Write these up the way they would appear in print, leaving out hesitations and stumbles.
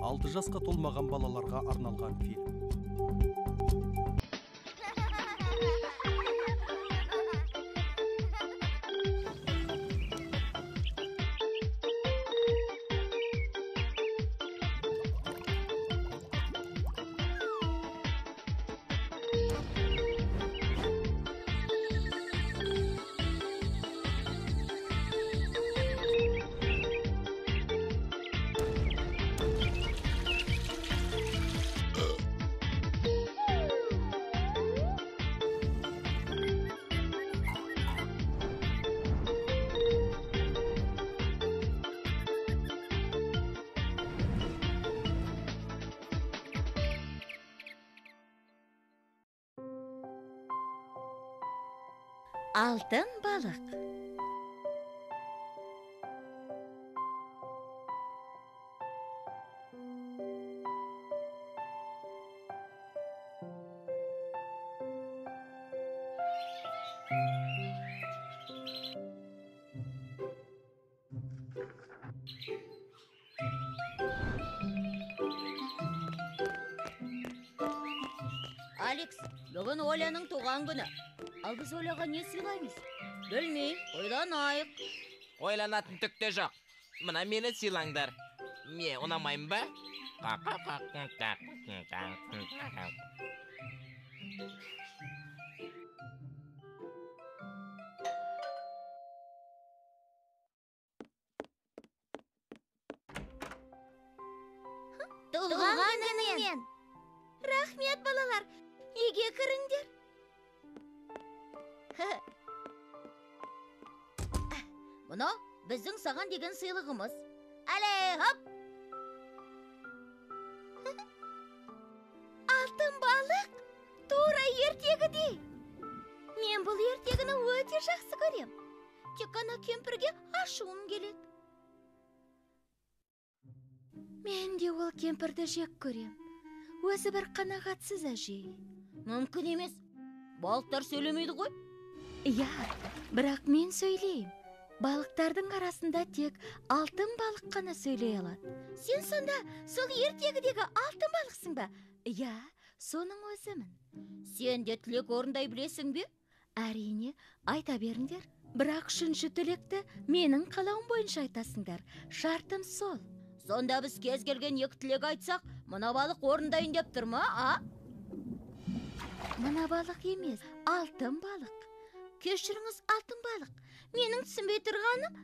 6 жасқа толмаған балаларға арналған фильм. Алтын балық. Алекс, бүгін Оляның туған күні. Ал біз Оляға не сыйлаймыз? Білмей, ойланайық. Ойланатын түкте жоқ. Мына мені сыйлаңдар. Ме, ұнамайым ба? Туған күнімен. Рахмет, балалар. Үйге кіріңдер. Мұны біздің саған деген сыйлығымыз. Әле, хоп! Алтын балық, тура ертегідей. Мен бұл ертегіні өте жақсы көрем. Тек қана кемпірге ашуым келеді. Мен де ол кемпірді жек көрем. Өзі бір қанағатсыз әжей. Мүмкін емес. Балықтар сөйлемейді ғой? Иә, бірақ мен сөйлейм. Балықтардың арасында тек алтын балық қана сөйлей алады. Сен сонда сол ертегідегі алтын балықсың ба? Иә, соның өзімін. Сен де тілек орындай білесің бе? Әрине, айта беріңдер. Бірақ үшінші тілекті менің қалауым бойынша айтасыңдар. Шартым сол. Сонда біз кез келген екі тілек айтсақ, мына балық орындайын деп тұр ма, а? Мына балық емес, алтын балық. Кешіріңіз, алтын балық. Менің түсінбей тұрғаным,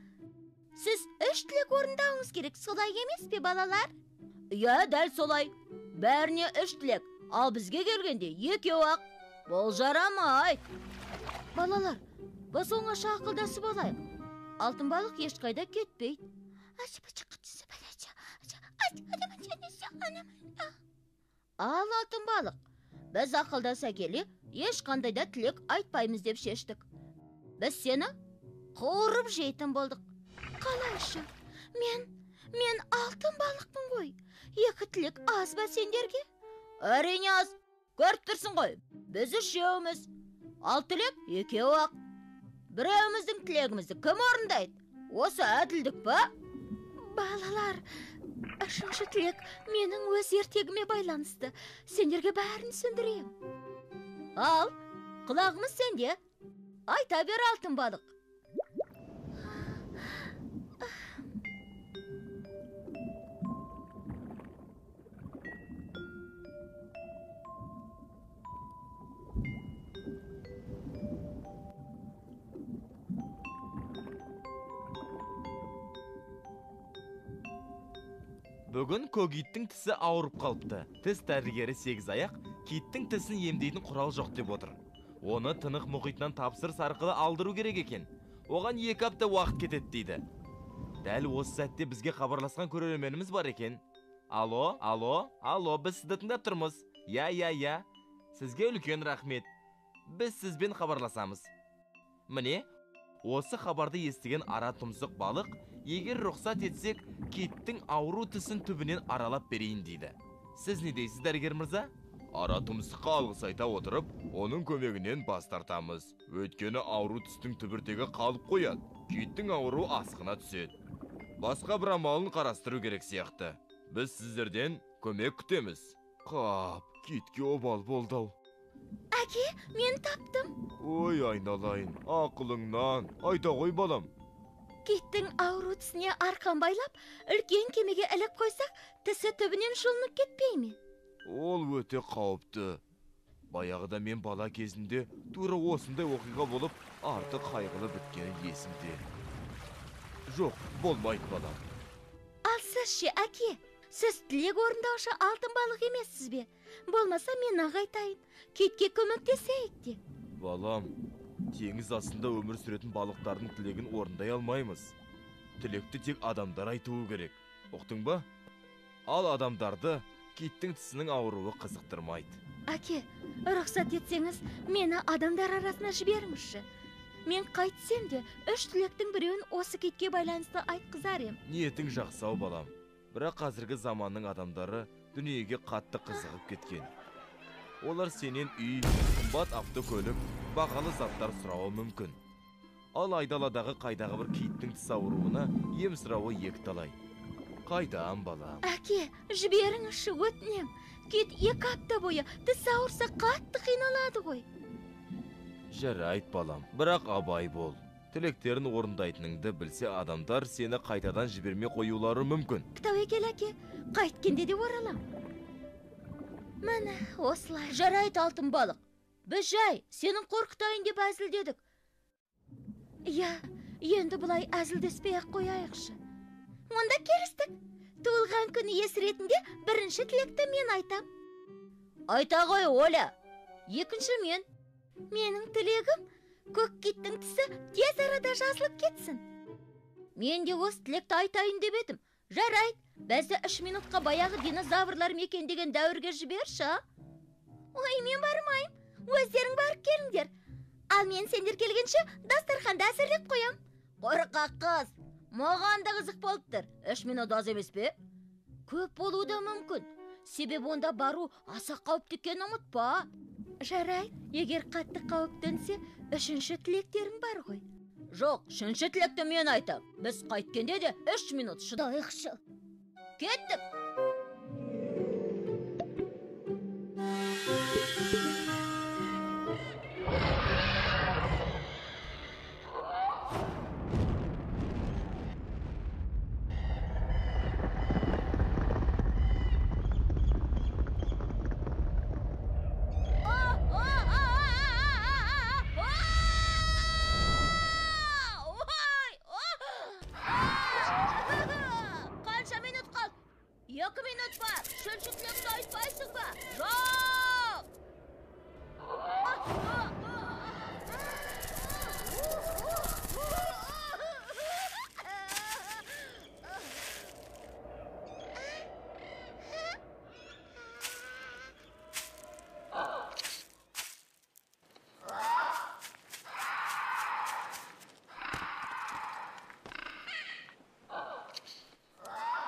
сіз 3 тілек орындауыңыз керек, солай емес пе, балалар? Иә, дәл солай. Бәріне 3 тілек, ал бізге келгенде 2-ақ. Бұл жарамайды. Балалар, біз оңаша ақылдасып алайық. Алтын балық ешқайда кетпейді. Ал алтын балық, біз ақылдаса келе, ешқандай да тілек айтпаймыз деп шештік. Біз сені қуырып жейтін болдық. Қалайша? Мен алтын балықпын ғой. 2 тілек аз ба сендерге? Әрине аз. Көріп тұрсың ғой, біз 3-еуміз. Ал тілек 2-ақ. Біреуіміздің тілегімізді кім орындайды? Осы әділдік па? Балалар, 3-ші тілек менің өз ертегіме байланысты. Сендерге бәрін түсіндірем. Ал, құлағымыз сенде. Айта бер, алтын балық. Бүгін көгиттің тісі ауырып қалыпты. Тіс дәрігері 8 аяқ, киттің тісін емдейтін құрал жоқ деп отыр. Оны Тынық мұхитынан тапсырыс арқылы алдыру керек екен. Оған 2 апта уақыт кетеді дейді. Дәл осы сәтте бізге хабарласқан көрерменіміз бар екен. Алло, біз сізді тыңдап тұрмыз. Я. Сізге үлкен рахмет. Біз сізбен хабарласамыз. Міне, осы хабарды естіген ара тұмсық балық, егер рұқсат етсек, киттің ауру тісін түбінен аралап берейін дейді. Сіз не дейсіз, дәрігер мырза? Ара тұмсыққа алғыс айта отырып, оның көмегінен бас тартамыз. Өйткені ауру тістің түбіртегі қалып қояды. Киттің ауру асқына түседі. Басқа бір амалын қарастыру керек сияқты. біз сіздерден көмек күтеміз. Қап, китке обал болды-ау. Әке, мен таптым. Ой, айналайын, ақылыңнан. Айта ғой балам. Киттің ауру тісіне арқан байлап, үлкен кемеге іліп қойсақ, тісі түбінен жұлынып кетпей ме? Ол өте қауіпті. Баяғыда мен бала кезінде тура осындай оқиға болып, артық қайғылы біткені есімде. Жоқ, болмайды балам. Ал сіз ше, әке, сіз тілек орындаушы алтын балық емессіз бе? Болмаса мен ағайтайын, китке көмектесейік де. Балам, теңіз астында өмір сүретін балықтардың тілегін орындай алмаймыз. Тілекті тек адамдар айтуы керек. Ұқтың ба? Ал адамдарды киттің тісінің ауруы қызықтырмайды. Әке, рұқсат етсеңіз, мені адамдар арасына жіберіңізші. Мен қайтсем де, 3 тілектің біреуін осы китке байланысты айтқызар ем. Ниетің жақсау балам. Бірақ қазіргі заманның адамдары дүниеге қатты қызығып кеткен. Олар сенен үй, қымбат автокөлік, бағалы заттар сұрауы мүмкін. Ал айдаладағы қайдағы бір киттің тіс ауруына ем сұрауы екталай. Қайдан балам? Әке, жіберіңізші, өтінем. Кит 2 апта бойы тіс ауырса қатты қиналады ғой. Жарайт балам, бірақ абай бол. Тілектерін орындайтыныңды білсе адамдар сені қайтадан жібермей қоюлары мүмкін. Тәуекел әке, қайткенде де оралам. Міне, осылай. Жарайт алтын балық. Біз жай, сенің қорқытайын деп әзілдедік. Я, енді бұлай әзілдеспей-ақ қояйықшы. Онда келістік. Туылған күні есі ретінде бірінші тілекті мен айтам. Айта ғой, Оля. Екінші мен. Менің тілегім көк киттің тісі тез арада жазылып кетсін. Мен де осы тілекті айтайын деп едім. Жарайт, бізді 3 минутқа баяғы динозаврлар мекендеген дәуірге жіберші. Ой, мен бармайым. Өздерің барып келіңдер. Ал мен сендер келгенше дастарханды әзірлеп қоям. Қорқақ қыз, маған да қызық болып тұр. 3 минут аз емес пе? Көп болуы да мүмкін. Себебі онда бару аса қауіпті екенін ұмытпа. Жарай, егер қатты қауіптенсе, 3-ші тілектерің бар ғой. Жоқ, 3-ші тілекті мен айтам. Біз қайткенде де 3 минут шыдайықшы. Кеттік. Қанша минут қалды? 2 минут бар. Үшінші тілекті айтпайсың ба? Жоқ!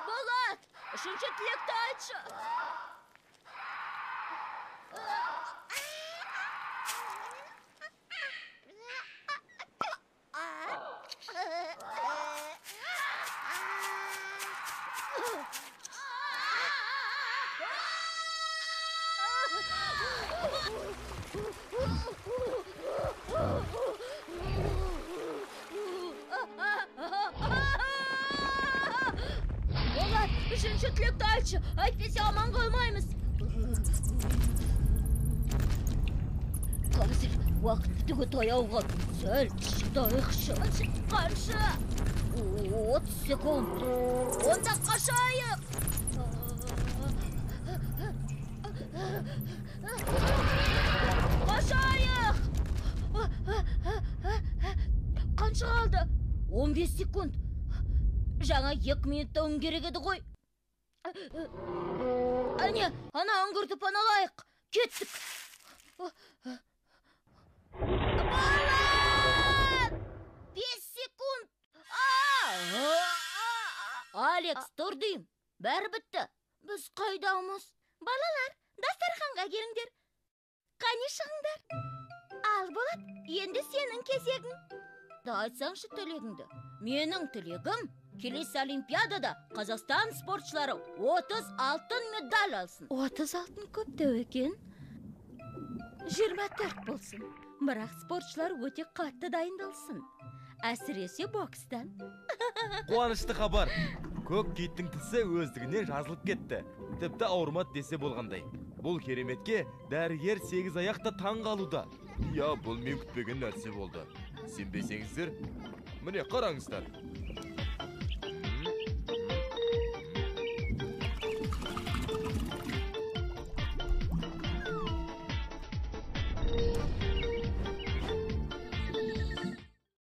Болат, үшінші тілекті айтшы. Болат, үшінші тілекті айтшы. Әйтпесе аман қалмаймыз. Қазір уақыт бітуге таяуға сәл шыдайықшы. Қанша? 30 секунд. Онда қашайық. Қашайық. Қанша қалды? 15 секунд. Жаңа 2 минутта керек еді ғой. Әне, ана үңгірді паналайық. Кеттік. Балан! 5 секунд. Алекс, тұр дейм. Бәрі бітті. Біз қайдамыз? Балалар, дастарханға келіңдер. Қане шығыңдар. Ал Болат, енді сенің кезегің. Да айтсаңшы тілегіңді. Менің тілегім келесі олимпиадада Қазақстан спортшылары 30 алтын медаль алсын. 30 алтын көп деу екен. 24 болсын. Бірақ спортшылар өте қатты дайындалсын. Әсіресе бокстан. Қуанышты хабар. Көк киттің тісі өздігінен жазылып кетті. Тіпті ауырмады десе болғандай. Бұл кереметке дәрігер 8 аяқта таң қалуда. Я, бұл мен күтпеген нәрсе болды. Сенбесеңіздер, міне қараңыздар.